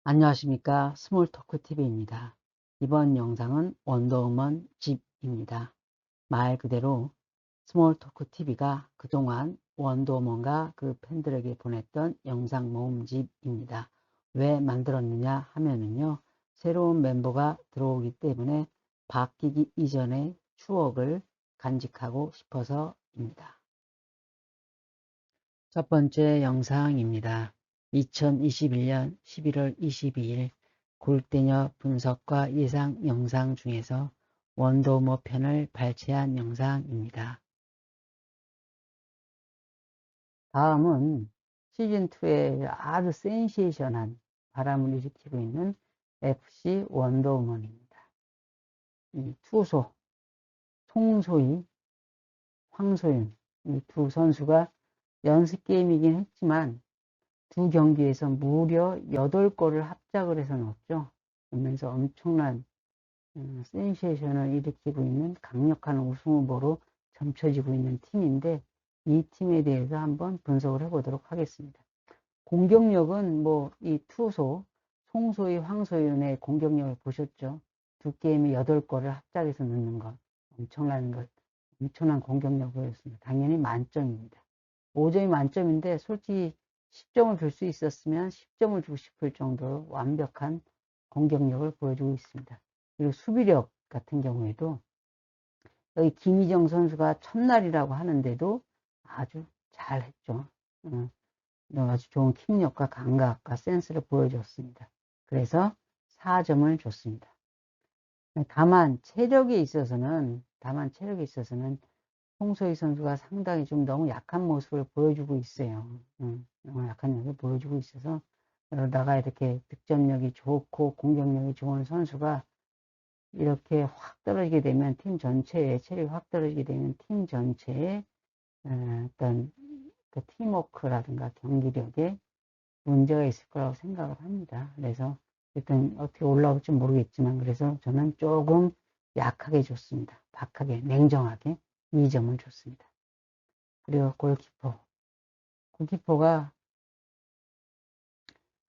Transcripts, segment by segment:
안녕하십니까. 스몰토크TV입니다. 이번 영상은 원더우먼 집입니다. 말 그대로 스몰토크TV가 그동안 원더우먼과 그 팬들에게 보냈던 영상 모음집입니다. 왜 만들었느냐 하면은요, 새로운 멤버가 들어오기 때문에 바뀌기 이전의 추억을 간직하고 싶어서입니다. 첫 번째 영상입니다. 2021년 11월 22일 골대녀 분석과 예상 영상 중에서 원더우먼 편을 발췌한 영상입니다. 다음은 시즌2에 아주 센세이션한 바람을 일으키고 있는 FC 원더우먼입니다. 이 투소, 송소희, 황소윤, 이 두 선수가 연습 게임이긴 했지만 두 경기에서 무려 8골을 합작을 해서 넣었죠. 그러면서 엄청난 센세이션을 일으키고 있는 강력한 우승 후보로 점쳐지고 있는 팀인데, 이 팀에 대해서 한번 분석을 해보도록 하겠습니다. 공격력은 뭐 이 투소, 송소희, 황소윤의 공격력을 보셨죠. 두 게임에 8골을 합작해서 넣는 것, 엄청난 공격력을 보였습니다. 당연히 만점입니다. 5점이 만점인데 솔직히 10점을 줄 수 있었으면 10점을 주고 싶을 정도로 완벽한 공격력을 보여주고 있습니다. 그리고 수비력 같은 경우에도 여기 김희정 선수가 첫날이라고 하는데도 아주 잘했죠. 아주 좋은 킥력과 감각과 센스를 보여줬습니다. 그래서 4점을 줬습니다. 다만 체력에 있어서는 홍소희 선수가 상당히 좀 너무 약한 모습을 보여주고 있어요. 너무 약한 모습을 보여주고 있어서, 그러다가 이렇게 득점력이 좋고 공격력이 좋은 선수가 이렇게 확 떨어지게 되면 팀 전체에, 체력이 확 떨어지게 되면 팀 전체에 어떤 그 팀워크라든가 경기력에 문제가 있을 거라고 생각을 합니다. 그래서 일단 어떻게 올라올지 모르겠지만, 그래서 저는 조금 약하게 줬습니다. 박하게, 냉정하게 2점을 줬습니다. 그리고 골키퍼가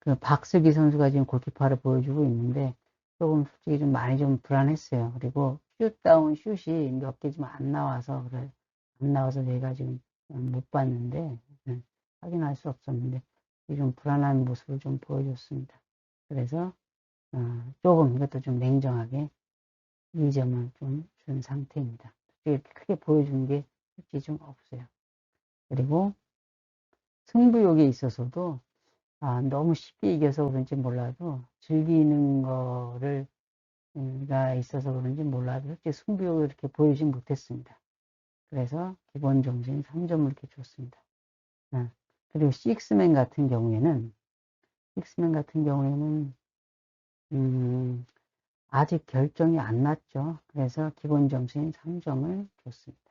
그 박슬기 선수가 지금 골키퍼를 보여주고 있는데 조금 솔직히 좀 많이 좀 불안했어요. 그리고 슛다운 슛이 몇 개 좀 안 나와서 저희가 지금 못 봤는데, 확인할 수 없었는데 좀 불안한 모습을 좀 보여줬습니다. 그래서 조금 이것도 좀 냉정하게 2점을 좀 준 상태입니다. 이렇게 크게 보여준 게 솔직히 좀 없어요. 그리고 승부욕에 있어서도 너무 쉽게 이겨서 그런지 몰라도 즐기는 가 있어서 그런지 몰라도 솔직히 승부욕을 이렇게 보이지 못했습니다. 그래서 기본 점수인 3점을 이렇게 줬습니다. 그리고 식스맨 같은 경우에는 아직 결정이 안 났죠. 그래서 기본 점수인 3점을 줬습니다.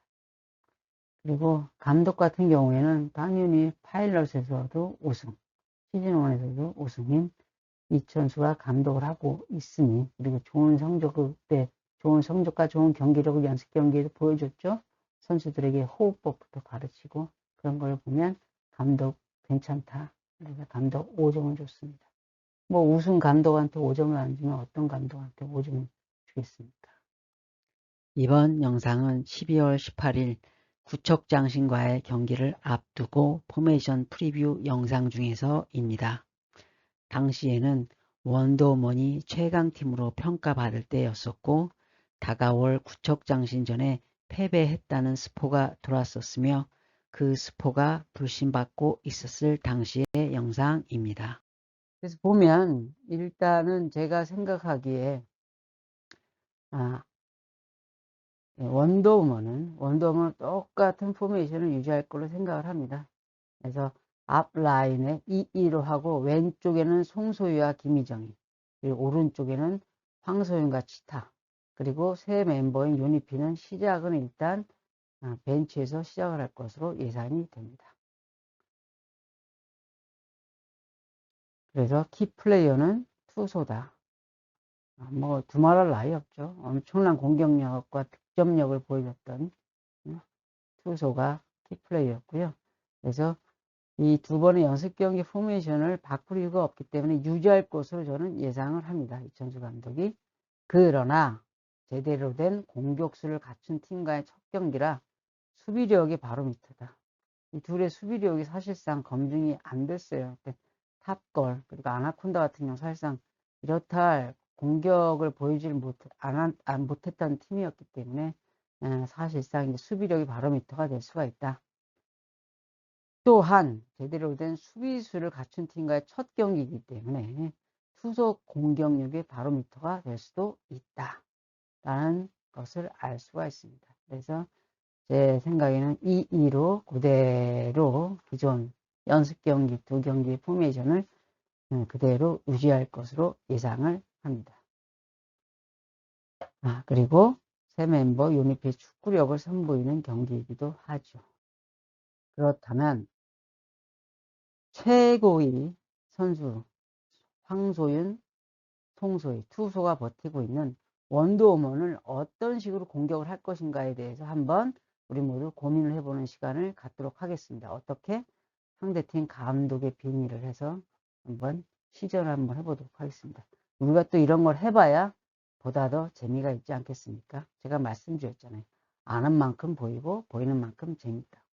그리고 감독 같은 경우에는 당연히 파일럿에서도 우승, 시즌1에서도 우승인 이천수가 감독을 하고 있으니, 그리고 좋은 성적과 좋은 경기력을 연습 경기에서 보여줬죠. 선수들에게 호흡법부터 가르치고, 그런 걸 보면 감독 괜찮다. 그래서 감독 5점을 줬습니다. 뭐 우승 감독한테 5점을 안 주면 어떤 감독한테 5점을 주겠습니까? 이번 영상은 12월 18일 구척장신과의 경기를 앞두고 포메이션 프리뷰 영상 중에서입니다. 당시에는 원더우먼이 최강팀으로 평가받을 때였었고, 다가올 구척장신전에 패배했다는 스포가 돌았었으며, 그 스포가 불신받고 있었을 당시의 영상입니다. 그래서 보면 일단은 제가 생각하기에 원더우먼은 똑같은 포메이션을 유지할 걸로 생각을 합니다. 그래서 앞라인에 이이로 하고, 왼쪽에는 송소희와 김희정이, 그리고 오른쪽에는 황소윤과 치타, 그리고 새 멤버인 유니피는 시작은 일단 벤치에서 시작을 할 것으로 예상이 됩니다. 그래서 키플레이어는 투소다. 뭐 두말할 나위 없죠. 엄청난 공격력과 득점력을 보여줬던 투소가 키플레이어였고요. 그래서 이 두 번의 연습 경기 포메이션을 바꿀 이유가 없기 때문에 유지할 것으로 저는 예상을 합니다. 이천수 감독이. 그러나 제대로 된 공격수를 갖춘 팀과의 첫 경기라 수비력이 바로 밑이다. 이 둘의 수비력이 사실상 검증이 안 됐어요. 탑걸 그리고 아나콘다 같은 경우 사실상 이렇다 할 공격을 보이질 못했던 팀이었기 때문에 사실상 이제 수비력이 바로미터가 될 수가 있다. 또한 제대로 된 수비수를 갖춘 팀과의 첫 경기이기 때문에 투속 공격력의 바로미터가 될 수도 있다. 라는 것을 알 수가 있습니다. 그래서 제 생각에는 2-2로 그대로 기존 연습 경기 두 경기의 포메이션을 그대로 유지할 것으로 예상을 합니다. 그리고 새 멤버 유니피의 축구력을 선보이는 경기이기도 하죠. 그렇다면 최고의 선수 황소윤, 송소희 투수가 버티고 있는 원더우먼을 어떤 식으로 공격을 할 것인가에 대해서 한번 우리 모두 고민을 해보는 시간을 갖도록 하겠습니다. 어떻게 상대팀 감독의 빙의를 해서 한번 시전을 한번 해보도록 하겠습니다. 우리가 또 이런 걸 해봐야 보다 더 재미가 있지 않겠습니까? 제가 말씀드렸잖아요. 아는 만큼 보이고 보이는 만큼 재밌다.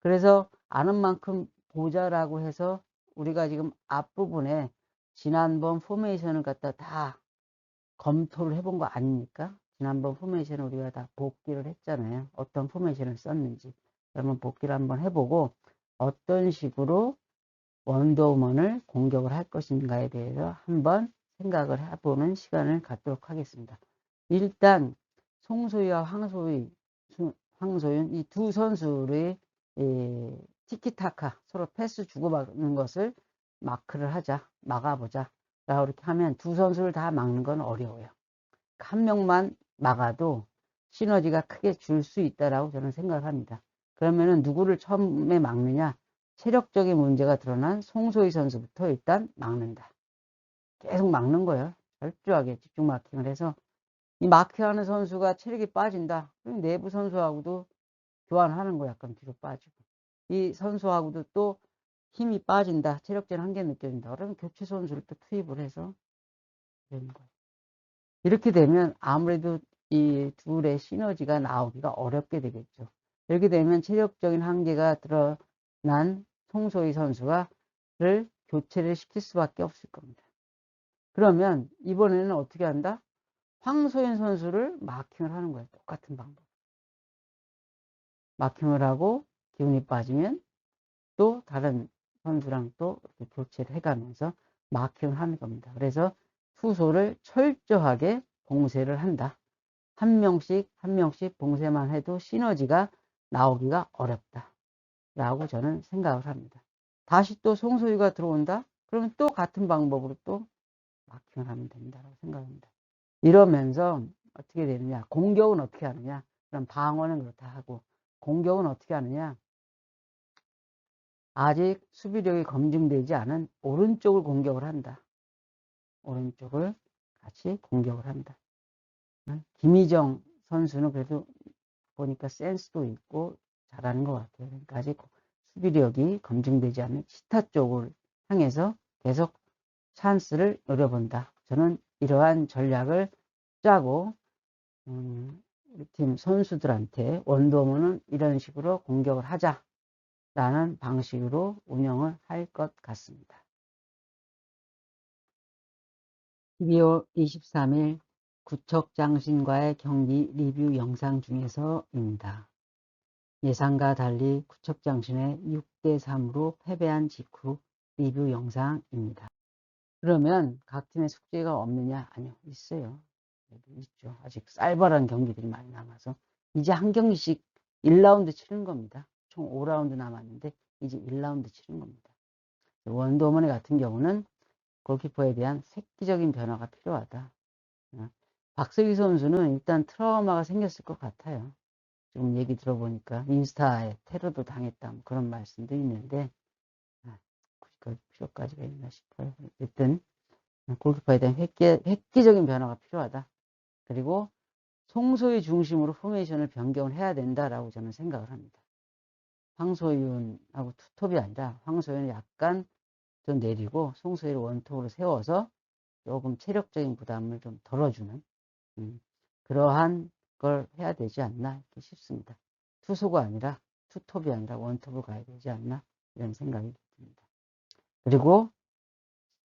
그래서 아는 만큼 보자라고 해서 우리가 지금 앞부분에 지난번 포메이션을 갖다 다 검토를 해본 거 아닙니까? 지난번 포메이션을 우리가 다 복기를 했잖아요. 어떤 포메이션을 썼는지. 그러면 복기를 한번 해보고 어떤 식으로 원더우먼을 공격을 할 것인가에 대해서 한번 생각을 해보는 시간을 갖도록 하겠습니다. 일단 송소희와 황소윤 이 두 선수의 티키타카 서로 패스 주고받는 것을 마크를 하자, 막아보자 라고 이렇게 하면 두 선수를 다 막는 건 어려워요. 한 명만 막아도 시너지가 크게 줄 수 있다라고 저는 생각합니다. 그러면은 누구를 처음에 막느냐? 체력적인 문제가 드러난 송소희 선수부터 일단 막는다. 계속 막는 거예요. 철저하게 집중 마킹을 해서 이 마킹하는 선수가 체력이 빠진다. 그럼 내부 선수하고도 교환하는 거 약간 뒤로 빠지고 이 선수하고도 또 힘이 빠진다. 체력적인 한계 느껴진다. 그러면 교체 선수를 또 투입을 해서 되는 거예요. 이렇게 되면 아무래도 이 둘의 시너지가 나오기가 어렵게 되겠죠. 이렇게 되면 체력적인 한계가 드러난 송소희 선수가를 교체를 시킬 수밖에 없을 겁니다. 그러면 이번에는 어떻게 한다? 황소연 선수를 마킹을 하는 거예요. 똑같은 방법. 마킹을 하고 기운이 빠지면 또 다른 선수랑 또 이렇게 교체를 해가면서 마킹을 하는 겁니다. 그래서 투소를 철저하게 봉쇄를 한다. 한 명씩 봉쇄만 해도 시너지가 나오기가 어렵다. 라고 저는 생각을 합니다. 다시 또 송소희가 들어온다? 그러면 또 같은 방법으로 또 마킹을 하면 된다고 생각합니다. 이러면서 어떻게 되느냐? 공격은 어떻게 하느냐? 그럼 방어는 그렇다 하고 공격은 어떻게 하느냐? 아직 수비력이 검증되지 않은 오른쪽을 공격을 한다. 오른쪽을 같이 공격을 한다. 김희정 선수는 그래도 보니까 센스도 있고 잘하는 것 같아요. 그러니까 아직 수비력이 검증되지 않은 시타 쪽을 향해서 계속 찬스를 노려본다. 저는 이러한 전략을 짜고 우리 팀 선수들한테 원더우먼은 이런 식으로 공격을 하자라는 방식으로 운영을 할 것 같습니다. 12월 23일 구척장신과의 경기 리뷰 영상 중에서입니다. 예상과 달리 구척장신의 6대3으로 패배한 직후 리뷰 영상입니다. 그러면 각 팀의 숙제가 없느냐? 아니요, 있어요. 있죠. 아직 쌀벌한 경기들이 많이 남아서 이제 한 경기씩 1라운드 치는 겁니다. 총 5라운드 남았는데 이제 1라운드 치는 겁니다. 원더우먼 같은 경우는 골키퍼에 대한 획기적인 변화가 필요하다. 박슬기 선수는 일단 트라우마가 생겼을 것 같아요. 지금 얘기 들어보니까 인스타에 테러도 당했다 그런 말씀도 있는데 굳이 그 필요까지가 있나 싶어요. 어쨌든 골키퍼에 대한 획기적인 변화가 필요하다. 그리고 송소희 중심으로 포메이션을 변경을 해야 된다라고 저는 생각을 합니다. 황소윤하고 투톱이 아니라 황소윤을 약간 더 내리고 송소희를 원톱으로 세워서 조금 체력적인 부담을 좀 덜어주는 그러한 걸 해야 되지 않나 이렇게 싶습니다. 투소가 아니라 투톱이 아니라 원톱으로 가야 되지 않나 이런 생각이 듭니다. 그리고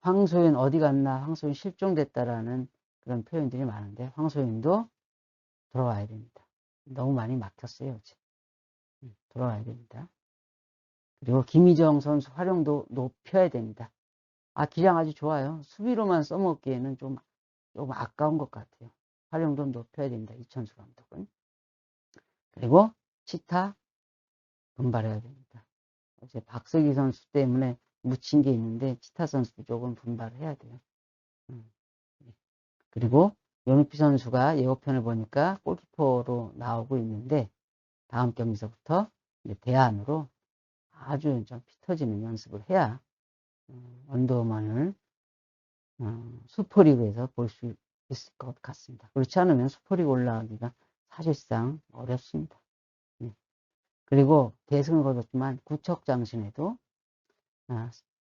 황소윤 어디 갔나, 황소윤 실종됐다라는 그런 표현들이 많은데 황소윤도 돌아와야 됩니다. 너무 많이 막혔어요. 어제. 돌아와야 됩니다. 그리고 김희정 선수 활용도 높여야 됩니다. 기량 아주 좋아요. 수비로만 써먹기에는 좀 아까운 것 같아요. 활용도 높여야 됩니다. 이천수 감독은. 그리고 치타 분발해야 됩니다. 어제 박석희 선수 때문에 묻힌 게 있는데 치타 선수도 조금 분발을 해야 돼요. 그리고 연우피 선수가 예고편을 보니까 골키퍼로 나오고 있는데 다음 경기서부터 이제 대안으로 아주 좀 피 터지는 연습을 해야 원더우먼을 슈퍼리그에서 볼 수 있을 것 같습니다. 그렇지 않으면 슈퍼리그 올라가기가 사실상 어렵습니다. 그리고 대승을 거뒀지만 구척장신에도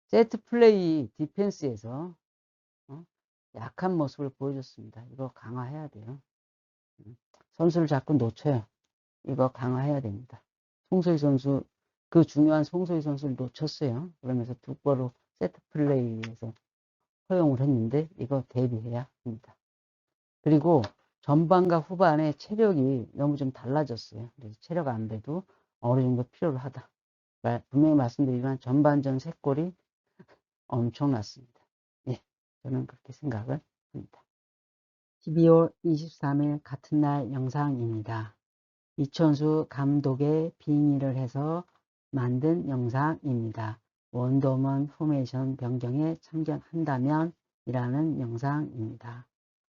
세트 플레이 디펜스에서 약한 모습을 보여줬습니다. 이거 강화해야 돼요. 선수를 자꾸 놓쳐요. 이거 강화해야 됩니다. 송소희 선수, 그 중요한 송소희 선수를 놓쳤어요. 그러면서 두 번으로 세트 플레이에서 허용을 했는데 이거 대비해야 합니다. 그리고 전반과 후반에 체력이 너무 좀 달라졌어요. 그래서 체력 안배도 어느 정도 필요로 하다. 분명히 말씀드리지만 전반전 3골이 엄청났습니다. 예, 저는 그렇게 생각을 합니다. 12월 23일 같은 날 영상입니다. 이천수 감독의 빙의를 해서 만든 영상입니다. 원더우먼 포메이션 변경에 참견한다면 이라는 영상입니다.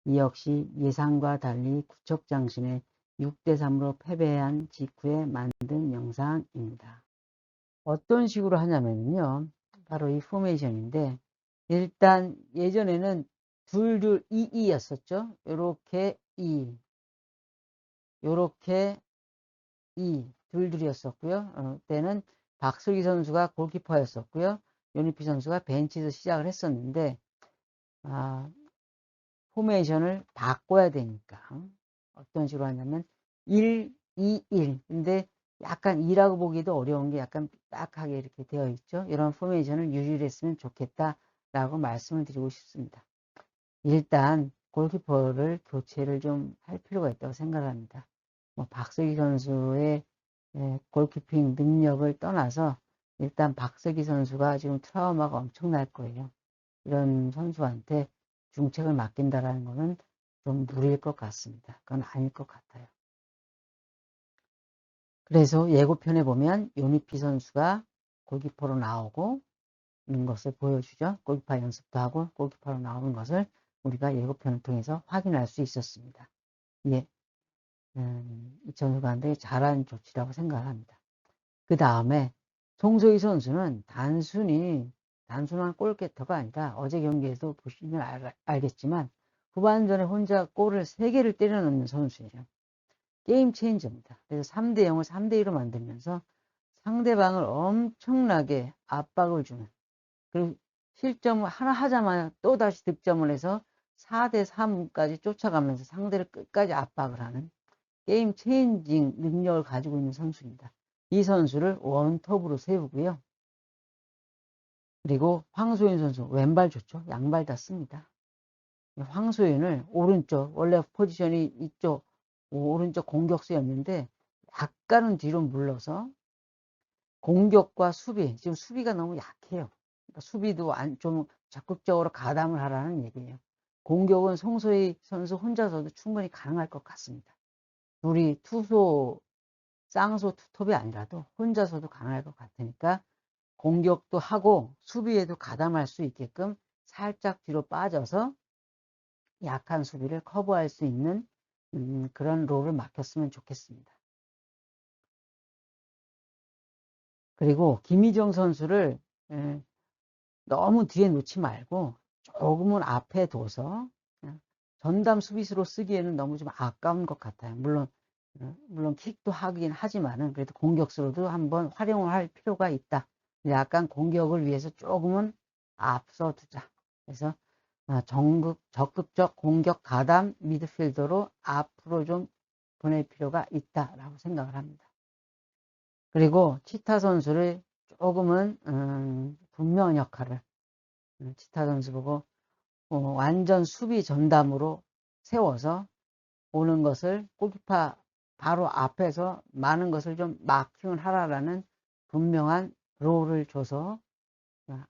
이 역시 예상과 달리 구척장신에 6대3으로 패배한 직후에 만든 영상입니다. 어떤 식으로 하냐면요. 바로 이 포메이션인데 일단 예전에는 둘둘 2-2였었죠. 요렇게 2, 요렇게 2, 둘둘이었었고요. 때는 박슬기 선수가 골키퍼였었고요. 요니피 선수가 벤치에서 시작을 했었는데 포메이션을 바꿔야 되니까 어떤 식으로 하냐면 1, 2, 1 근데 약간 2라고 보기도 어려운 게 약간 딱하게 이렇게 되어 있죠. 이런 포메이션을 유지를 했으면 좋겠다라고 말씀을 드리고 싶습니다. 일단 골키퍼를 교체를 좀 할 필요가 있다고 생각합니다. 박석희 선수의 골키핑 능력을 떠나서 일단 박석희 선수가 지금 트라우마가 엄청날 거예요. 이런 선수한테 중책을 맡긴다라는 것은 좀 무리일 것 같습니다. 그건 아닐 것 같아요. 그래서 예고편에 보면 요니피 선수가 골키퍼로 나오고 있는 것을 보여주죠. 골키퍼 연습도 하고 골키퍼로 나오는 것을 우리가 예고편을 통해서 확인할 수 있었습니다. 예, 이천수 감독이 잘한 조치라고 생각합니다. 그 다음에 송소희 선수는 단순한 골게터가 아니라 어제 경기에도 보시면 알겠지만 후반전에 혼자 골을 3개를 때려 넣는 선수예요. 게임 체인저입니다. 그래서 3대0을 3대2로 만들면서 상대방을 엄청나게 압박을 주는, 그리고 실점을 하나 하자마자 또 다시 득점을 해서 4대3까지 쫓아가면서 상대를 끝까지 압박을 하는 게임 체인징 능력을 가지고 있는 선수입니다. 이 선수를 원톱으로 세우고요. 그리고 황소윤 선수 왼발 좋죠. 양발 다 씁니다. 황소윤을 오른쪽, 원래 포지션이 이쪽 오른쪽 공격수였는데 약간은 뒤로 물러서 공격과 수비, 지금 수비가 너무 약해요. 그러니까 수비도 좀 적극적으로 가담을 하라는 얘기예요. 공격은 송소희 선수 혼자서도 충분히 가능할 것 같습니다. 둘이 투소, 쌍소 투톱이 아니라도 혼자서도 가능할 것 같으니까 공격도 하고 수비에도 가담할 수 있게끔 살짝 뒤로 빠져서 약한 수비를 커버할 수 있는 그런 롤을 맡겼으면 좋겠습니다. 그리고 김희정 선수를 너무 뒤에 놓지 말고 조금은 앞에 둬서 전담 수비수로 쓰기에는 너무 좀 아까운 것 같아요. 물론 물론 킥도 하긴 하지만은 그래도 공격수로도 한번 활용을 할 필요가 있다. 약간 공격을 위해서 조금은 앞서 두자. 그래서 적극적 공격 가담 미드필더로 앞으로 좀 보낼 필요가 있다라고 생각을 합니다. 그리고 치타 선수를 조금은 분명 역할을 치타 선수 보고 완전 수비 전담으로 세워서 오는 것을 골키퍼 바로 앞에서 많은 것을 좀 마킹을 하라라는 분명한 롤을 줘서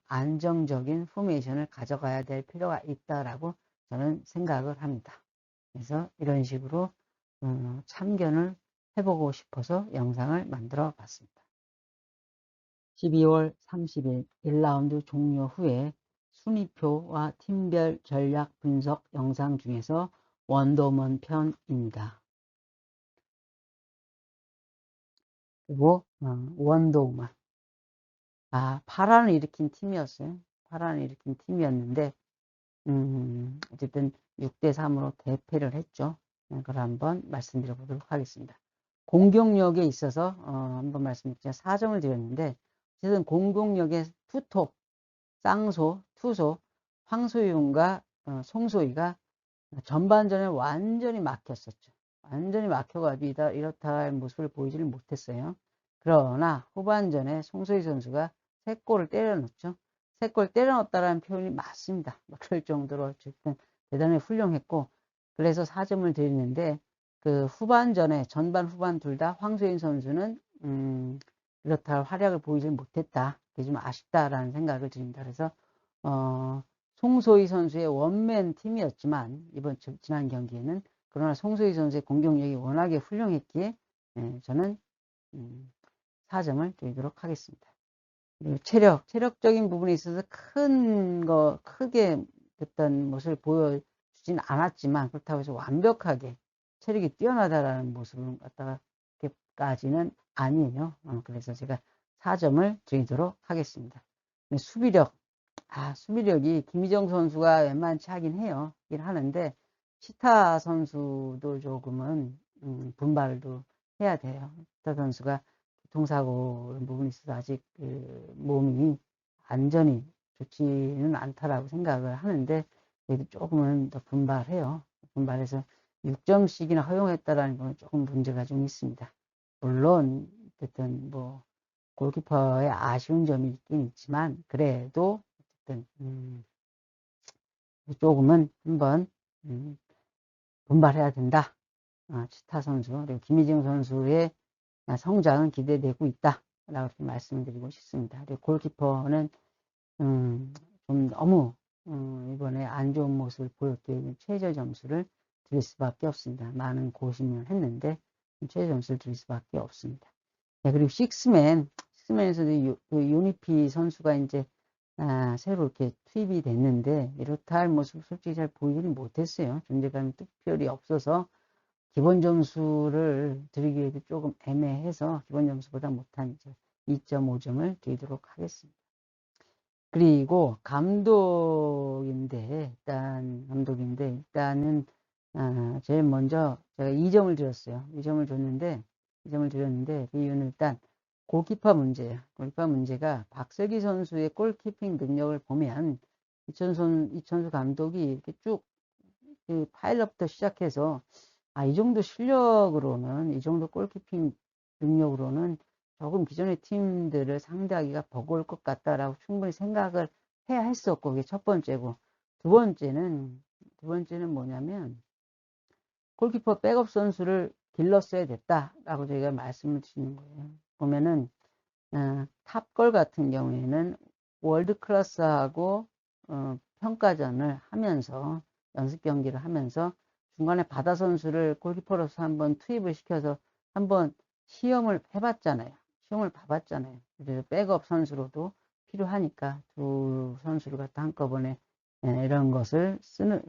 안정적인 포메이션을 가져가야 될 필요가 있다라고 저는 생각을 합니다. 그래서 이런 식으로 참견을 해보고 싶어서 영상을 만들어 봤습니다. 12월 30일 1라운드 종료 후에 순위표와 팀별 전략 분석 영상 중에서 원더우먼 편입니다. 그리고 원더우먼 파란을 일으킨 팀이었어요. 파란을 일으킨 팀이었는데 어쨌든 6대3으로 대패를 했죠. 그걸 한번 말씀드려 보도록 하겠습니다. 공격력에 있어서 한번 말씀드리자 4점을 드렸는데 어쨌든 공격력의 투톱, 쌍소, 투소, 황소윤과 송소희가 전반전에 완전히 막혔었죠. 완전히 막혀가지고 이렇다 할 모습을 보이지를 못했어요. 그러나 후반전에 송소희 선수가 3골을 때려 넣었죠. 3골 때려 넣었다라는 표현이 맞습니다. 그럴 정도로 어쨌든 대단히 훌륭했고, 그래서 4점을 드리는데, 그 후반전에 전반 후반 둘 다 황소인 선수는 이렇다 할 활약을 보이지 못했다. 그게 좀 아쉽다라는 생각을 드립니다. 그래서 송소희 선수의 원맨 팀이었지만 지난 경기에는 그러나 송소희 선수의 공격력이 워낙에 훌륭했기에 저는 4점을 드리도록 하겠습니다. 그리고 체력적인 부분에 있어서 크게 어떤 모습을 보여주진 않았지만 그렇다고 해서 완벽하게 체력이 뛰어나다라는 모습을 갖다가 까지는 아니에요. 그래서 제가 4점을 드리도록 하겠습니다. 수비력이 김희정 선수가 웬만치 하긴 해요. 하는데 치타 선수도 조금은 분발도 해야 돼요. 치타 선수가 교통사고 이런 부분이 있어서 아직 몸이 안전이 좋지는 않다라고 생각을 하는데 그래도 조금은 더 분발해요. 분발해서 6점씩이나 허용했다라는 건 조금 문제가 좀 있습니다. 물론 어쨌든 골키퍼의 아쉬운 점이 있긴 있지만 그래도 어쨌든 조금은 한번 분발해야 된다. 치타 선수 그리고 김희정 선수의 성장은 기대되고 있다 라고 말씀드리고 싶습니다. 그리고 골키퍼는 좀 너무 이번에 안 좋은 모습을 보였기에 최저 점수를 드릴 수밖에 없습니다. 많은 고심을 했는데 최저 점수를 드릴 수밖에 없습니다. 네, 그리고 식스맨에서도 유니피 선수가 이제 새로 이렇게 투입이 됐는데 이렇다 할 모습 솔직히 잘 보이지는 못했어요. 존재감이 특별히 없어서 기본 점수를 드리기에도 조금 애매해서 기본 점수보다 못한 2.5점을 드리도록 하겠습니다. 그리고 감독인데 일단은 제일 먼저 제가 2점을 드렸어요. 2점을 줬는데 그 이유는 일단 골키퍼 문제예요. 골키퍼 문제가 박슬기 선수의 골키핑 능력을 보면 이천수 감독이 이렇게 쭉 그 파일럿부터 시작해서 이 정도 실력으로는 이 정도 골키핑 능력으로는 조금 기존의 팀들을 상대하기가 버거울 것 같다라고 충분히 생각을 해야 했었고 그게 첫 번째고 두 번째는 뭐냐면 골키퍼 백업 선수를 길렀어야 됐다라고 저희가 말씀을 드리는 거예요. 보면은 탑걸 같은 경우에는 월드 클래스하고 평가전을 하면서 연습 경기를 하면서 중간에 바다 선수를 골키퍼로서 한번 투입을 시켜서 한번 시험을 해봤잖아요. 시험을 봐봤잖아요. 그래서 백업 선수로도 필요하니까 두 선수를 갖다 한꺼번에 이런 것을 쓰는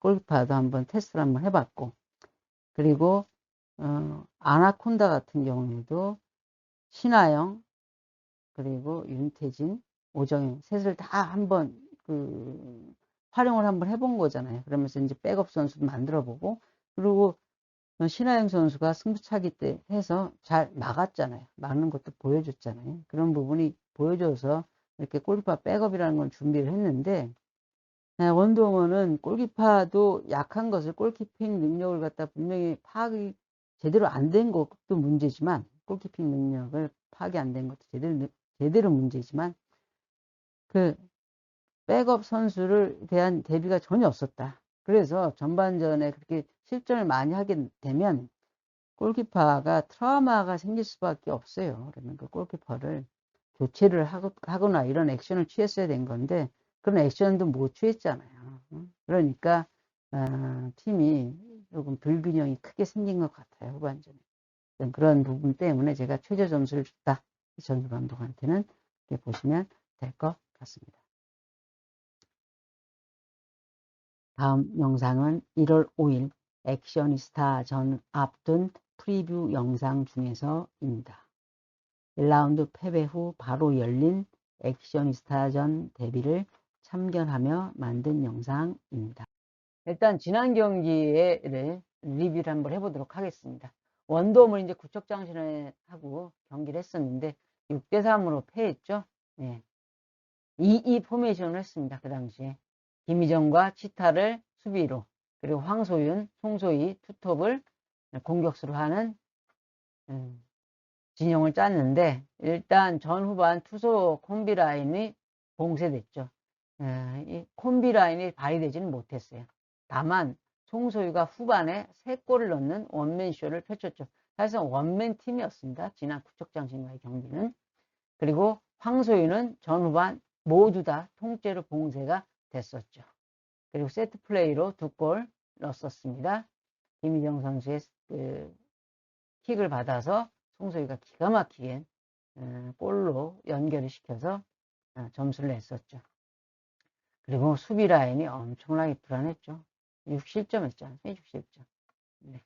골키퍼도 한번 테스트를 한번 해봤고 그리고 아나콘다 같은 경우에도 신하영 그리고 윤태진, 오정현 셋을 다 한번 활용을 한번 해본 거잖아요. 그러면서 이제 백업 선수도 만들어 보고 그리고 신하영 선수가 승부차기 때 해서 잘 막았잖아요. 막는 것도 보여줬잖아요. 그런 부분이 보여줘서 이렇게 골키퍼 백업이라는 걸 준비를 했는데, 원동원은 골키퍼도 약한 것을 골키핑 능력을 갖다 분명히 파악이 제대로 안 된 것도 문제지만, 골키핑 능력을 파악이 안 된 것도 제대로 문제지만, 그 백업 선수를 대한 대비가 전혀 없었다. 그래서 전반전에 그렇게 실점을 많이 하게 되면 골키퍼가 트라우마가 생길 수밖에 없어요. 그러면 그 골키퍼를 교체를 하거나 이런 액션을 취했어야 된 건데 그런 액션도 못 취했잖아요. 그러니까 팀이 조금 불균형이 크게 생긴 것 같아요. 후반전에. 그런 부분 때문에 제가 최저 점수를 줬다. 이천수 감독한테는 이렇게 보시면 될 것 같습니다. 다음 영상은 1월 5일 액션이스타 전 앞둔 프리뷰 영상 중에서입니다. 1라운드 패배 후 바로 열린 액션이스타전 데뷔를 참견하며 만든 영상입니다. 일단 지난 경기에 리뷰를 한번 해보도록 하겠습니다. 원돔을 이제 구척장신하고 경기를 했었는데 6대3으로 패했죠. 네. 2-2 포메이션을 했습니다. 그 당시에 김희정과 치타를 수비로, 그리고 황소윤, 송소희 투톱을 공격수로 하는 진영을 짰는데, 일단 전후반 투소 콤비 라인이 봉쇄됐죠. 이 콤비 라인이 발휘되지는 못했어요. 다만 송소희가 후반에 3골을 넣는 원맨쇼를 펼쳤죠. 사실상 원맨 팀이었습니다. 지난 구척장신과의 경기는. 그리고 황소희는 전후반 모두 다 통째로 봉쇄가 됐었죠. 그리고 세트 플레이로 2골 넣었습니다. 김희정 선수의 킥을 받아서 송소희가 기가 막히게 골로 연결을 시켜서 점수를 냈었죠. 그리고 수비 라인이 엄청나게 불안했죠. 6실점했잖아요. 6실점. 네.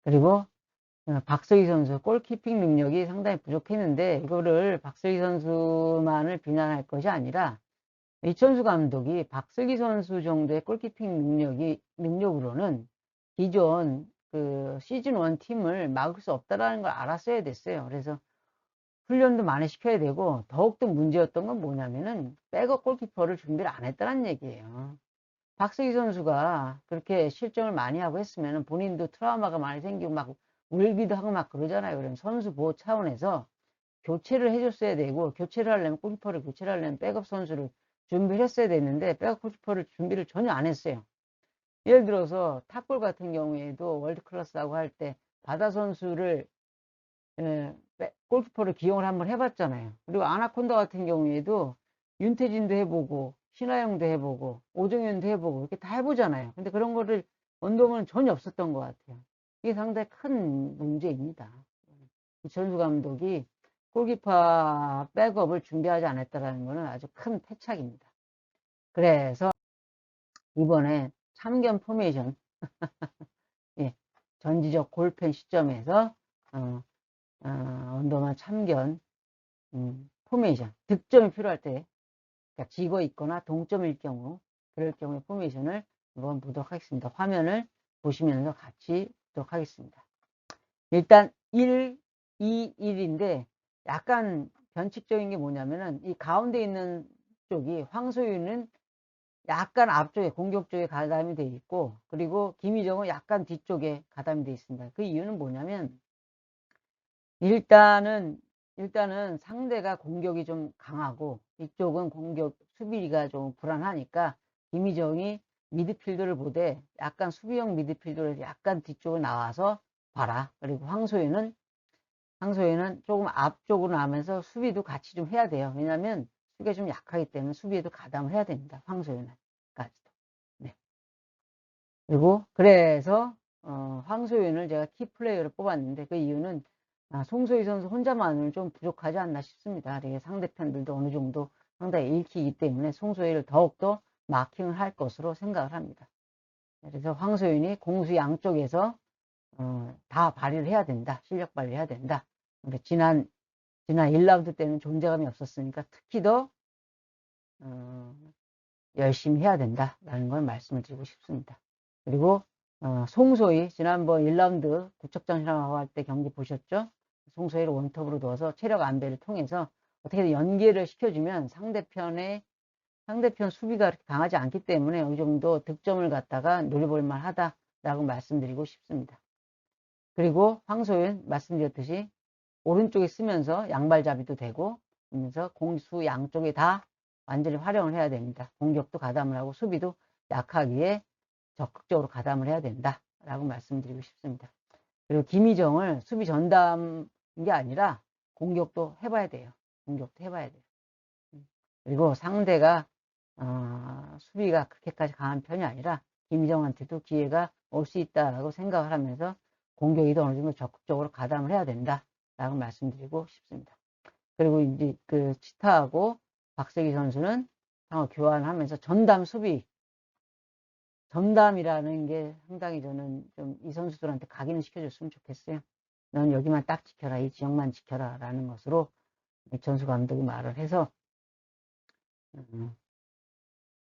그리고 박서희 선수 골키핑 능력이 상당히 부족했는데 이거를 박서희 선수만을 비난할 것이 아니라 이천수 감독이 박슬기 선수 정도의 골키핑 능력으로는 기존 그 시즌 1 팀을 막을 수 없다라는 걸 알았어야 됐어요. 그래서 훈련도 많이 시켜야 되고 더욱더 문제였던 건 뭐냐면은 백업 골키퍼를 준비를 안 했다는 얘기예요. 박슬기 선수가 그렇게 실점을 많이 하고 했으면 본인도 트라우마가 많이 생기고 막 울기도 하고 막 그러잖아요. 그러면 선수 보호 차원에서 교체를 해줬어야 되고, 교체를 하려면 골키퍼를 교체를 하려면 백업 선수를 준비를 했어야 됐는데 백업 골키퍼를 준비를 전혀 안 했어요. 예를 들어서 탑골 같은 경우에도 월드클래스하고 할 때 바다 선수를 골키퍼를 기용을 한번 해봤잖아요. 그리고 아나콘다 같은 경우에도 윤태진도 해보고 신하영도 해보고 오정현도 해보고 이렇게 다 해보잖아요. 근데 그런 거를 원동은 전혀 없었던 것 같아요. 이게 상당히 큰 문제입니다. 이천수 감독이 골키퍼 백업을 준비하지 않았다는 것은 아주 큰 패착입니다. 그래서 이번에 참견 포메이션 예, 전지적 골펜 시점에서 언더만 참견 포메이션 득점이 필요할 때 그러니까 지고 있거나 동점일 경우 그럴 경우에 포메이션을 한번 보도록 하겠습니다. 화면을 보시면서 같이 보도록 하겠습니다. 일단 1, 2, 1인데 약간 변칙적인 게 뭐냐면은 이 가운데 있는 쪽이 황소윤은 약간 앞쪽에 공격 쪽에 가담이 되어 있고 그리고 김희정은 약간 뒤쪽에 가담이 되어 있습니다. 그 이유는 뭐냐면 일단은 상대가 공격이 좀 강하고 이쪽은 공격 수비가 좀 불안하니까 김희정이 미드필더를 보되 약간 수비형 미드필더를 약간 뒤쪽으로 나와서 봐라. 그리고 황소희는 조금 앞쪽으로 나면서 수비도 같이 좀 해야 돼요. 왜냐하면 수비가 좀 약하기 때문에 수비에도 가담을 해야 됩니다. 황소희는까지도. 네. 그리고 그래서 황소윤을 제가 키플레이어를 뽑았는데 그 이유는 송소희 선수 혼자만은 좀 부족하지 않나 싶습니다. 이게 상대편들도 어느 정도 상당히 읽히기 때문에 송소희를 더욱더 마킹을 할 것으로 생각을 합니다. 그래서 황소윤이 공수 양쪽에서 다 발휘를 해야 된다. 실력 발휘를 해야 된다. 그러니까 지난 1라운드 때는 존재감이 없었으니까 특히 더 열심히 해야 된다라는 걸 말씀을 드리고 싶습니다. 그리고 송소희, 지난번 1라운드 구척장신하고 할 때 경기 보셨죠? 송소희를 원톱으로 둬서 체력 안배를 통해서 어떻게든 연계를 시켜주면 상대편 수비가 그렇게 강하지 않기 때문에 어느 정도 득점을 갖다가 노려볼 만하다라고 말씀드리고 싶습니다. 그리고 황소윤 말씀드렸듯이 오른쪽에 쓰면서 양발잡이도 되고 그러면서 공수 양쪽에 다 완전히 활용을 해야 됩니다. 공격도 가담을 하고 수비도 약하기에 적극적으로 가담을 해야 된다라고 말씀드리고 싶습니다. 그리고 김희정을 수비 전담인 게 아니라 공격도 해봐야 돼요. 공격도 해봐야 돼요. 그리고 상대가 수비가 그렇게까지 강한 편이 아니라 김희정한테도 기회가 올 수 있다라고 생각을 하면서 공격에도 어느 정도 적극적으로 가담을 해야 된다라고 말씀드리고 싶습니다. 그리고 이제 그 치타하고 박세기 선수는 교환하면서 전담 수비, 전담이라는 게 상당히 저는 좀 이 선수들한테 각인을 시켜줬으면 좋겠어요. 넌 여기만 딱 지켜라, 이 지역만 지켜라 라는 것으로 전수 감독이 말을 해서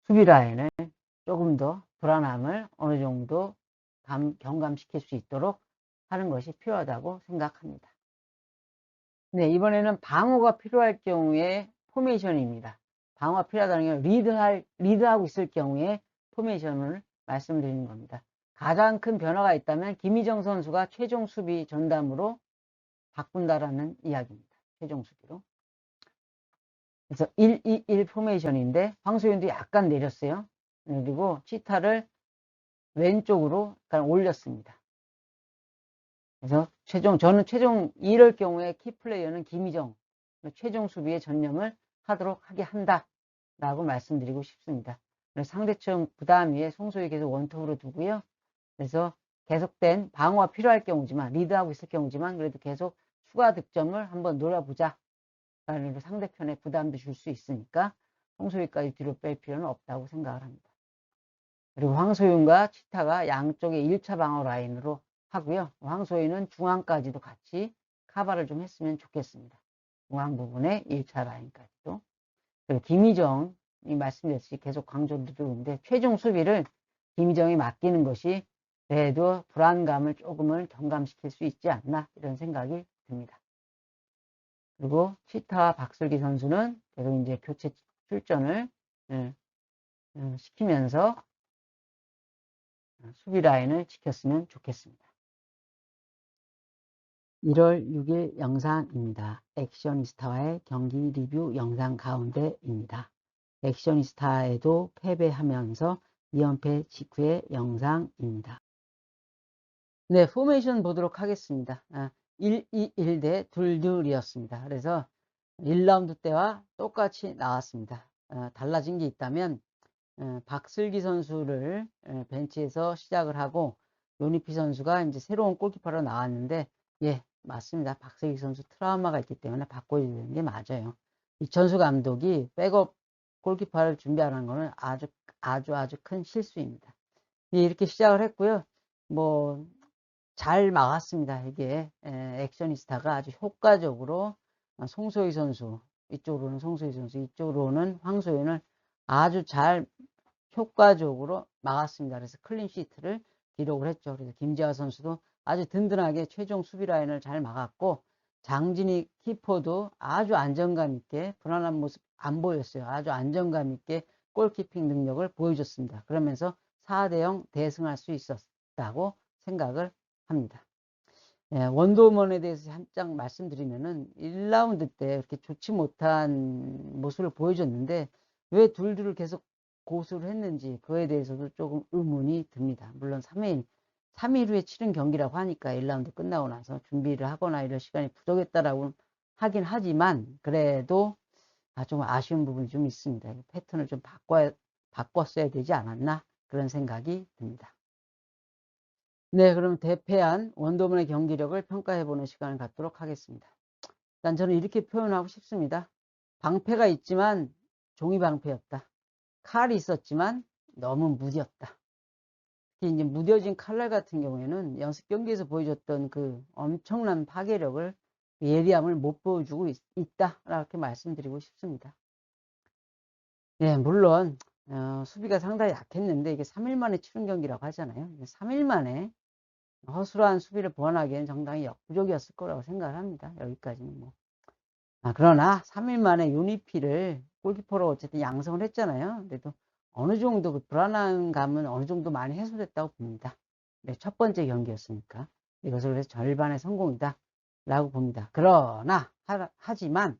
수비 라인을 조금 더 불안함을 어느 정도 경감시킬 수 있도록 하는 것이 필요하다고 생각합니다. 네, 이번에는 방어가 필요할 경우에 포메이션입니다. 방어가 필요하다는 게 리드하고 있을 경우에 포메이션을 말씀드리는 겁니다. 가장 큰 변화가 있다면 김희정 선수가 최종 수비 전담으로 바꾼다라는 이야기입니다. 최종 수비로. 그래서 1-2-1 포메이션인데 황소윤도 약간 내렸어요. 그리고 치타를 왼쪽으로 약간 올렸습니다. 그래서 저는 최종 이럴 경우에 키플레이어는 김희정, 최종 수비에 전념을 하게 한다라고 말씀드리고 싶습니다. 상대층 부담 위에 송소희 계속 원톱으로 두고요. 그래서 계속된 방어가 필요할 경우지만, 리드하고 있을 경우지만, 그래도 계속 추가 득점을 한번 노려보자. 라는 상대편에 부담도 줄 수 있으니까 송소희까지 뒤로 뺄 필요는 없다고 생각을 합니다. 그리고 황소윤과 치타가 양쪽에 1차 방어 라인으로 하고요. 황소희는 중앙까지도 같이 카바를 좀 했으면 좋겠습니다. 중앙 부분에 1차 라인까지도. 그리고 김희정이 말씀드렸듯이 계속 강조를 드리는데 최종 수비를 김희정이 맡기는 것이 그래도 불안감을 조금은 경감시킬 수 있지 않나 이런 생각이 듭니다. 그리고 치타와 박슬기 선수는 계속 이제 교체 출전을 시키면서 수비 라인을 지켰으면 좋겠습니다. 1월 6일 영상입니다. 액션이스타와의 경기 리뷰 영상 가운데입니다. 액션이스타에도 패배하면서 2연패 직후의 영상입니다. 네, 포메이션 보도록 하겠습니다. 1-2-1 대 2-2이었습니다. 그래서 1라운드 때와 똑같이 나왔습니다. 달라진 게 있다면 박슬기 선수를 벤치에서 시작을 하고 요니피 선수가 이제 새로운 골키퍼로 나왔는데 예, 맞습니다. 박슬기 선수 트라우마가 있기 때문에 바꿔야 되는 게 맞아요. 이천수 감독이 백업 골키퍼를 준비하는 것은 아주 큰 실수입니다. 예, 이렇게 시작을 했고요. 뭐 잘 막았습니다. 이게 액션이스타가 아주 효과적으로 송소희 선수, 이쪽으로는 송소희 선수, 이쪽으로는 황소윤을 아주 잘 효과적으로 막았습니다. 그래서 클린시트를 기록을 했죠. 그래서 김지아 선수도 아주 든든하게 최종 수비 라인을 잘 막았고 장진희 키퍼도 아주 안정감 있게 불안한 모습 안 보였어요. 아주 안정감 있게 골키핑 능력을 보여줬습니다. 그러면서 4대0 대승할 수 있었다고 생각을 합니다. 예, 원더우먼에 대해서 한장 말씀드리면은 1라운드 때 이렇게 좋지 못한 모습을 보여줬는데 왜 둘둘을 계속 고수를 했는지 그에 대해서도 조금 의문이 듭니다. 물론 3일 후에 치른 경기라고 하니까 1라운드 끝나고 나서 준비를 하거나 이런 시간이 부족했다라고 하긴 하지만 그래도 좀 아쉬운 부분이 좀 있습니다. 패턴을 좀 바꿨어야 되지 않았나 그런 생각이 듭니다. 네, 그럼 대패한 원더우먼의 경기력을 평가해보는 시간을 갖도록 하겠습니다. 일단 저는 이렇게 표현하고 싶습니다. 방패가 있지만 종이 방패였다. 칼이 있었지만 너무 무뎠다. 특히 이제 무뎌진 칼날 같은 경우에는 연습 경기에서 보여줬던 그 엄청난 파괴력을 예리함을 못 보여주고 있다. 이렇게 말씀드리고 싶습니다. 네, 물론 수비가 상당히 약했는데 이게 3일 만에 치른 경기라고 하잖아요. 3일 만에 허술한 수비를 보완하기에는 상당히 역부족이었을 거라고 생각을 합니다. 여기까지는 뭐. 그러나 3일 만에 유니피를 골키퍼로 어쨌든 양성을 했잖아요. 그래도 어느 정도 그 불안한 감은 어느 정도 많이 해소됐다고 봅니다. 네, 첫 번째 경기였으니까. 이것을 그래서 절반의 성공이다 라고 봅니다. 그러나 하지만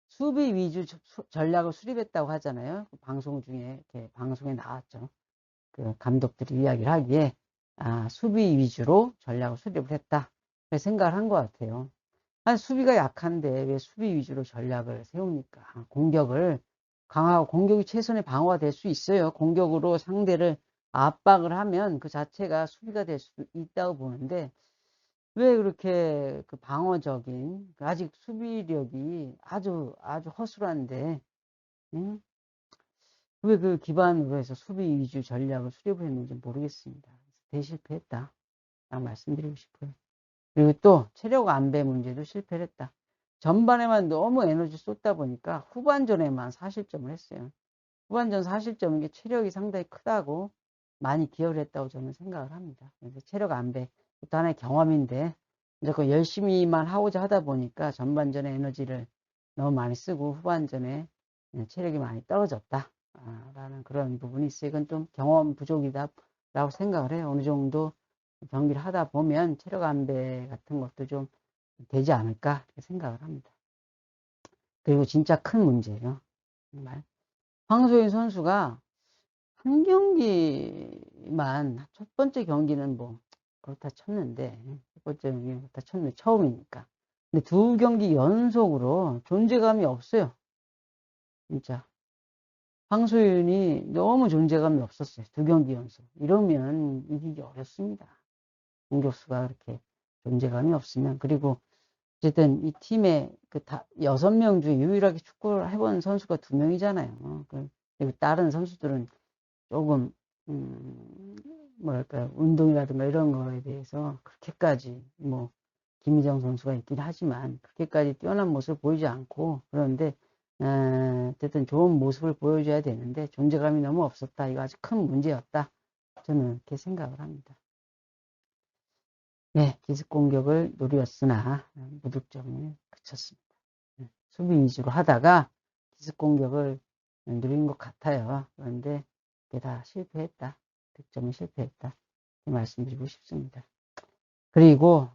수비 위주 전략을 수립했다고 하잖아요. 그 방송 중에 이렇게 방송에 나왔죠. 그 감독들이 이야기를 하기에 수비 위주로 전략을 수립을 했다. 생각을 한 것 같아요. 수비가 약한데 왜 수비 위주로 전략을 세웁니까? 공격을 강하고 공격이 최선의 방어가 될 수 있어요. 공격으로 상대를 압박을 하면 그 자체가 수비가 될 수 있다고 보는데 왜 그렇게 그 방어적인 아직 수비력이 아주 허술한데 왜 그 기반으로 해서 수비 위주 전략을 수립을 했는지 모르겠습니다. 대실패했다 라고 말씀드리고 싶어요. 그리고 또 체력 안배 문제도 실패를 했다. 전반에만 너무 에너지 쏟다 보니까 후반전에만 4실점을 했어요. 후반전 4실점은 게 체력이 상당히 크다고 많이 기여를 했다고 저는 생각을 합니다. 그래서 체력 안배, 또 하나의 경험인데 이제 그 열심히만 하고자 하다 보니까 전반전에 에너지를 너무 많이 쓰고 후반전에 체력이 많이 떨어졌다 라는 그런 부분이 있어요. 이건 좀 경험 부족이다 라고 생각을 해요. 어느 정도 경기를 하다 보면 체력 안배 같은 것도 좀 되지 않을까 생각을 합니다. 그리고 진짜 큰 문제예요. 정말 황소인 선수가 한 경기만 첫 번째 경기는 뭐 그렇다 쳤는데 첫 번째 경기는 그렇다 쳤는데 처음이니까 근데 두 경기 연속으로 존재감이 없어요. 진짜 황소윤이 너무 존재감이 없었어요. 두 경기 연속 이러면 이기기 어렵습니다. 공격수가 그렇게 존재감이 없으면 그리고 어쨌든 이 팀에 그 6명 중에 유일하게 축구를 해본 선수가 2명이잖아요. 그리고 다른 선수들은 조금 뭐랄까요 운동이라든가 이런 거에 대해서 그렇게까지 뭐 김희정 선수가 있긴 하지만 그렇게까지 뛰어난 모습을 보이지 않고 그런데 어쨌든 좋은 모습을 보여줘야 되는데 존재감이 너무 없었다. 이거 아주 큰 문제였다. 저는 이렇게 생각을 합니다. 네, 기습 공격을 노렸으나 무득점에 그쳤습니다. 수비 위주로 하다가 기습 공격을 누린 것 같아요. 그런데 그게 다 실패했다. 득점에 실패했다. 이렇게 말씀드리고 싶습니다. 그리고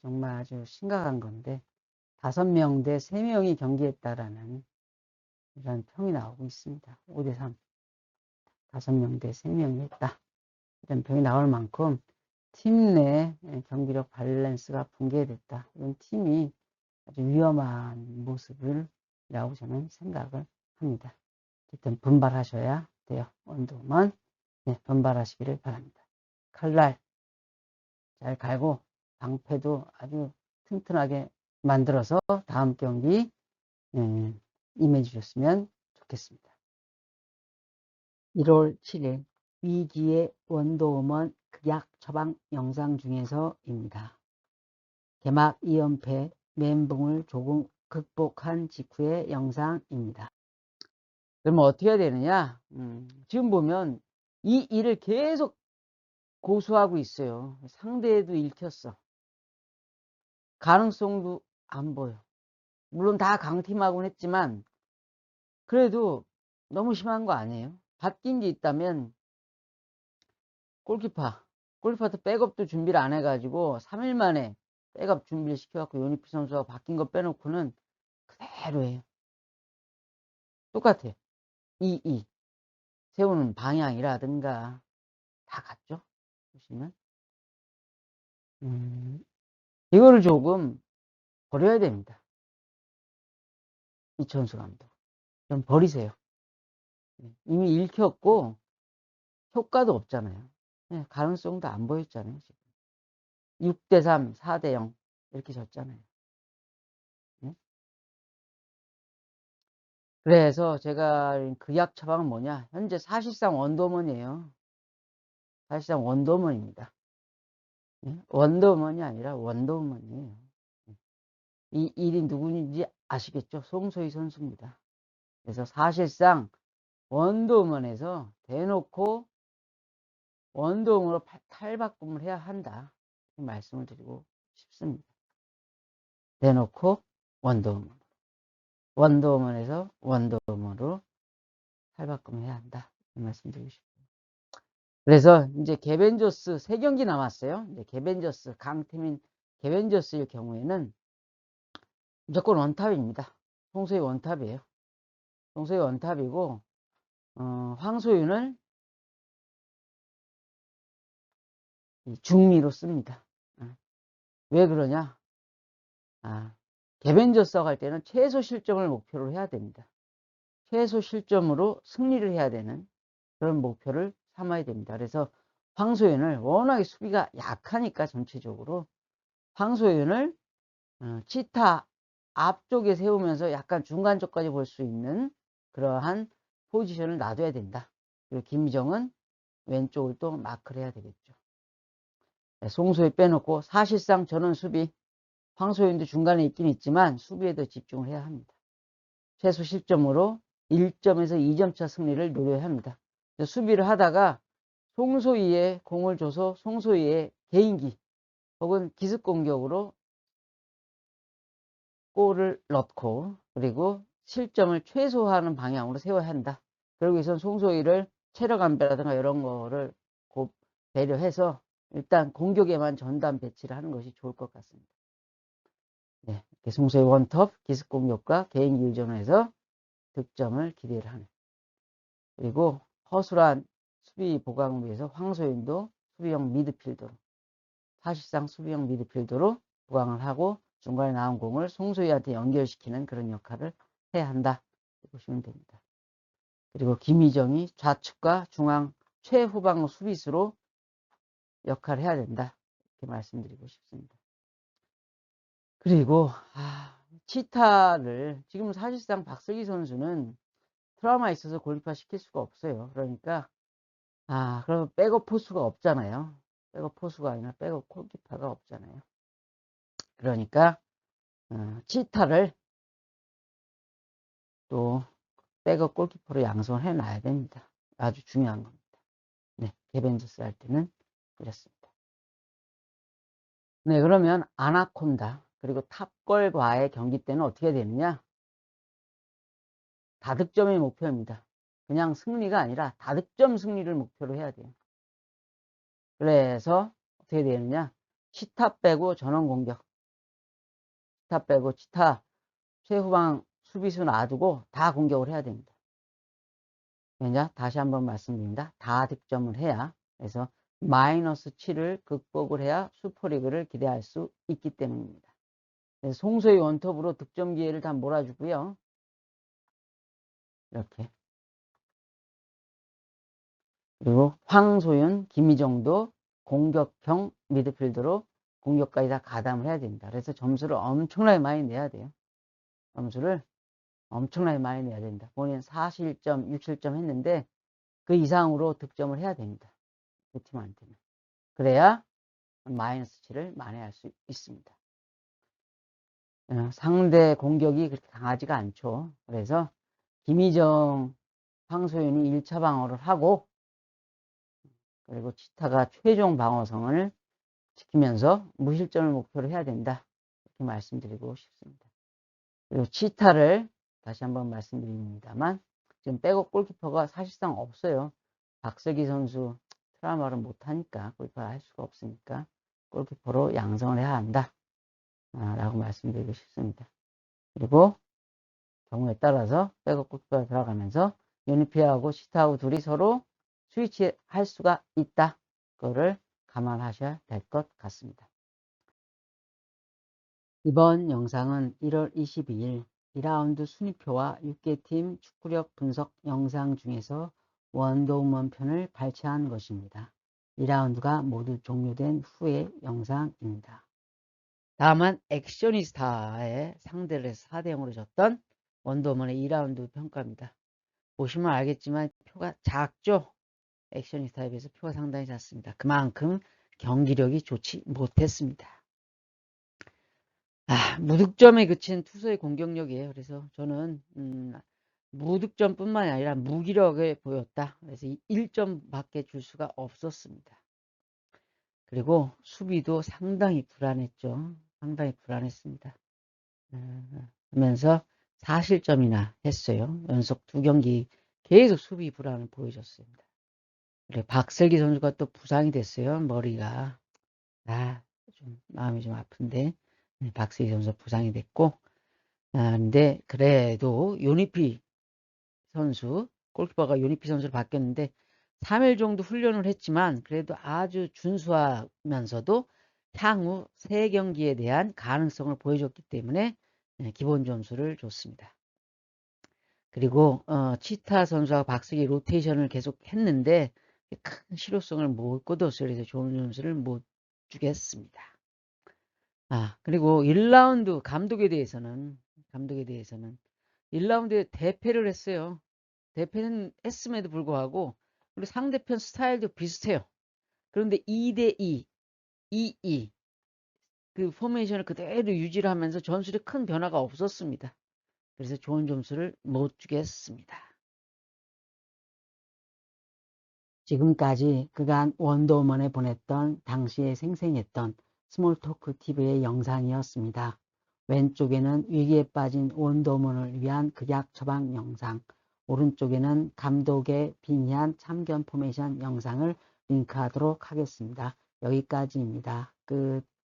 정말 아주 심각한 건데 5명 대 3명이 경기했다라는 이런 평이 나오고 있습니다. 5대3 5명 대 3명이 했다. 이런 평이 나올 만큼 팀 내 경기력 밸런스가 붕괴됐다. 이런 팀이 아주 위험한 모습이라고 저는 생각을 합니다. 어쨌든 분발하셔야 돼요. 원도만 분발하시기를 바랍니다. 칼날 잘 갈고 방패도 아주 튼튼하게 만들어서 다음 경기 임해 주셨으면 좋겠습니다. 1월 7일 위기의 원더우먼 극약 처방 영상 중에서입니다. 개막 2연패 멘붕을 조금 극복한 직후의 영상입니다. 그러면 어떻게 해야 되느냐? 지금 보면 이 일을 계속 고수하고 있어요. 상대에도 읽혔어. 가능성도 안 보여. 물론 다 강팀하고는 했지만 그래도 너무 심한 거 아니에요? 바뀐 게 있다면 골키퍼도 백업도 준비를 안 해가지고 3일 만에 백업 준비를 시켜갖고 요니피 선수가 바뀐 거 빼놓고는 그대로예요. 똑같아요. 세우는 방향이라든가 다 같죠? 보시면 이거를 조금 버려야 됩니다. 이천수 감독 좀 버리세요. 이미 읽혔고 효과도 없잖아요. 가능성도 안 보였잖아요. 지금 6대3 4대0 이렇게 졌잖아요. 그래서 제가 그 약 처방은 뭐냐, 현재 사실상 원더우먼이에요. 사실상 원더우먼입니다. 원더우먼이 아니라 원더우먼이에요. 이 일이 누구인지 아시겠죠? 송소희 선수입니다. 그래서 사실상 원더우먼에서 대놓고 원더우먼으로 탈바꿈을 해야 한다. 이 말씀을 드리고 싶습니다. 대놓고 원더우먼에서 원더우먼으로 탈바꿈을 해야 한다. 이 말씀 드리고 싶습니다. 그래서 이제 개벤저스 3경기 남았어요. 이제 개벤저스, 강팀인 개벤저스일 경우에는 무조건 원탑입니다. 송소희 원탑이에요. 송소희 원탑이고, 황소윤을 중미로 씁니다. 왜 그러냐? 개벤저스하고 할 때는 최소 실점을 목표로 해야 됩니다. 최소 실점으로 승리를 해야 되는 그런 목표를 삼아야 됩니다. 그래서 황소윤을 워낙에 수비가 약하니까 전체적으로 황소윤을 치타 앞쪽에 세우면서 약간 중간쪽까지 볼 수 있는 그러한 포지션을 놔둬야 된다. 그리고 김희정은 왼쪽을 또 마크를 해야 되겠죠. 송소희 빼놓고 사실상 저는 수비, 황소윤도 중간에 있긴 있지만 수비에 더 집중을 해야 합니다. 최소 실점으로 1점에서 2점차 승리를 노려야 합니다. 수비를 하다가 송소희에 공을 줘서 송소희의 개인기 혹은 기습 공격으로 골을 넣고 그리고 실점을 최소화하는 방향으로 세워야 한다. 그러기 위해서는 송소희를 체력 안배라든가 이런 거를 배려해서 일단 공격에만 전담 배치를 하는 것이 좋을 것 같습니다. 네, 송소희 원톱 기습 공격과 개인기 의존해서 득점을 기대를 하는. 그리고 허술한 수비 보강을 위해서 황소윤도 수비형 미드필더로 사실상 수비형 미드필더로 보강을 하고 중간에 나온 공을 송소희한테 연결시키는 그런 역할을 해야 한다. 보시면 됩니다. 그리고 김희정이 좌측과 중앙 최후방 수비수로 역할을 해야 된다. 이렇게 말씀드리고 싶습니다. 그리고 치타를 지금 사실상 박슬기 선수는 트라우마 있어서 골키퍼 시킬 수가 없어요. 그러니까 그럼 백업 포수가 없잖아요. 백업 포수가 아니라 백업 골키퍼가 없잖아요. 그러니까 치타를 또 백업 골키퍼로 양성을 해놔야 됩니다. 아주 중요한 겁니다. 네, 개벤저스 할 때는 이렇습니다. 네, 그러면 아나콘다 그리고 탑걸과의 경기 때는 어떻게 되느냐? 다득점이 목표입니다. 그냥 승리가 아니라 다득점 승리를 목표로 해야 돼요. 그래서 어떻게 되느냐? 치타 빼고 전원 공격. 치타 빼고 치타 최후방 수비수 놔두고 다 공격을 해야 됩니다. 왜냐? 다시 한번 말씀드립니다. 다 득점을 해야. 그래서 마이너스 7을 극복을 해야 슈퍼리그를 기대할 수 있기 때문입니다. 그래서 송소희 원톱으로 득점 기회를 다 몰아주고요. 이렇게. 그리고 황소윤, 김희정도 공격형 미드필더로 공격까지 다 가담을 해야 됩니다. 그래서 점수를 엄청나게 많이 내야 돼요. 점수를 엄청나게 많이 내야 됩니다. 본인 4실점, 6실점 했는데 그 이상으로 득점을 해야 됩니다. 그 팀한테는. 그래야 마이너스 7을 만회할 수 있습니다. 상대 공격이 그렇게 강하지가 않죠. 그래서 김희정, 황소윤이 1차 방어를 하고 그리고 치타가 최종 방어성을 지키면서 무실점을 목표로 해야 된다. 이렇게 말씀드리고 싶습니다. 그리고 치타를 다시 한번 말씀드립니다만 지금 백업 골키퍼가 사실상 없어요. 박슬기 선수 트라우마를 못하니까 골키퍼를 할 수가 없으니까 골키퍼로 양성을 해야 한다. 라고 말씀드리고 싶습니다. 그리고 경우에 따라서 백업 골키퍼가 들어가면서 유니피하고 치타하고 둘이 서로 스위치할 수가 있다. 그거를 감안하셔야 될 것 같습니다. 이번 영상은 1월 22일 2라운드 순위표와 6개 팀 축구력 분석 영상 중에서 원더우먼 편을 발췌한 것입니다. 2라운드가 모두 종료된 후의 영상입니다. 다음은 액션이스타의 상대를 해서 4대0으로 졌던 원더우먼의 2라운드 평가입니다. 보시면 알겠지만 표가 작죠? 액션이스타에 비해서 표가 상당히 작습니다. 그만큼 경기력이 좋지 못했습니다. 무득점에 그친 투수의 공격력이에요. 그래서 저는 무득점뿐만이 아니라 무기력해 보였다. 그래서 1점밖에 줄 수가 없었습니다. 그리고 수비도 상당히 불안했죠. 상당히 불안했습니다. 하면서 4실점이나 했어요. 연속 2경기 계속 수비 불안을 보여줬습니다. 그리고 박슬기 선수가 또 부상이 됐어요. 머리가. 좀 마음이 좀 아픈데 박슬기 선수 부상이 됐고, 근데 그래도 요니피 선수, 골키퍼가 요니피 선수로 바뀌었는데 3일 정도 훈련을 했지만 그래도 아주 준수하면서도 향후 3경기에 대한 가능성을 보여줬기 때문에 기본 점수를 줬습니다. 그리고 치타 선수와 박슬기 로테이션을 계속 했는데 큰 실효성을 못 거뒀어요. 그래서 좋은 점수를 못 주겠습니다. 그리고 1라운드 감독에 대해서는 1라운드에 대패를 했어요. 대패는 했음에도 불구하고 그리고 상대편 스타일도 비슷해요. 그런데 2대2, 2-2 그 포메이션을 그대로 유지를 하면서 전술에 큰 변화가 없었습니다. 그래서 좋은 점수를 못 주겠습니다. 지금까지 그간 원더우먼에 보냈던 당시에 생생했던 스몰토크 TV의 영상이었습니다. 왼쪽에는 위기에 빠진 원더우먼을 위한 극약 처방 영상, 오른쪽에는 감독의 빙의한 참견 포메이션 영상을 링크하도록 하겠습니다. 여기까지입니다. 끝.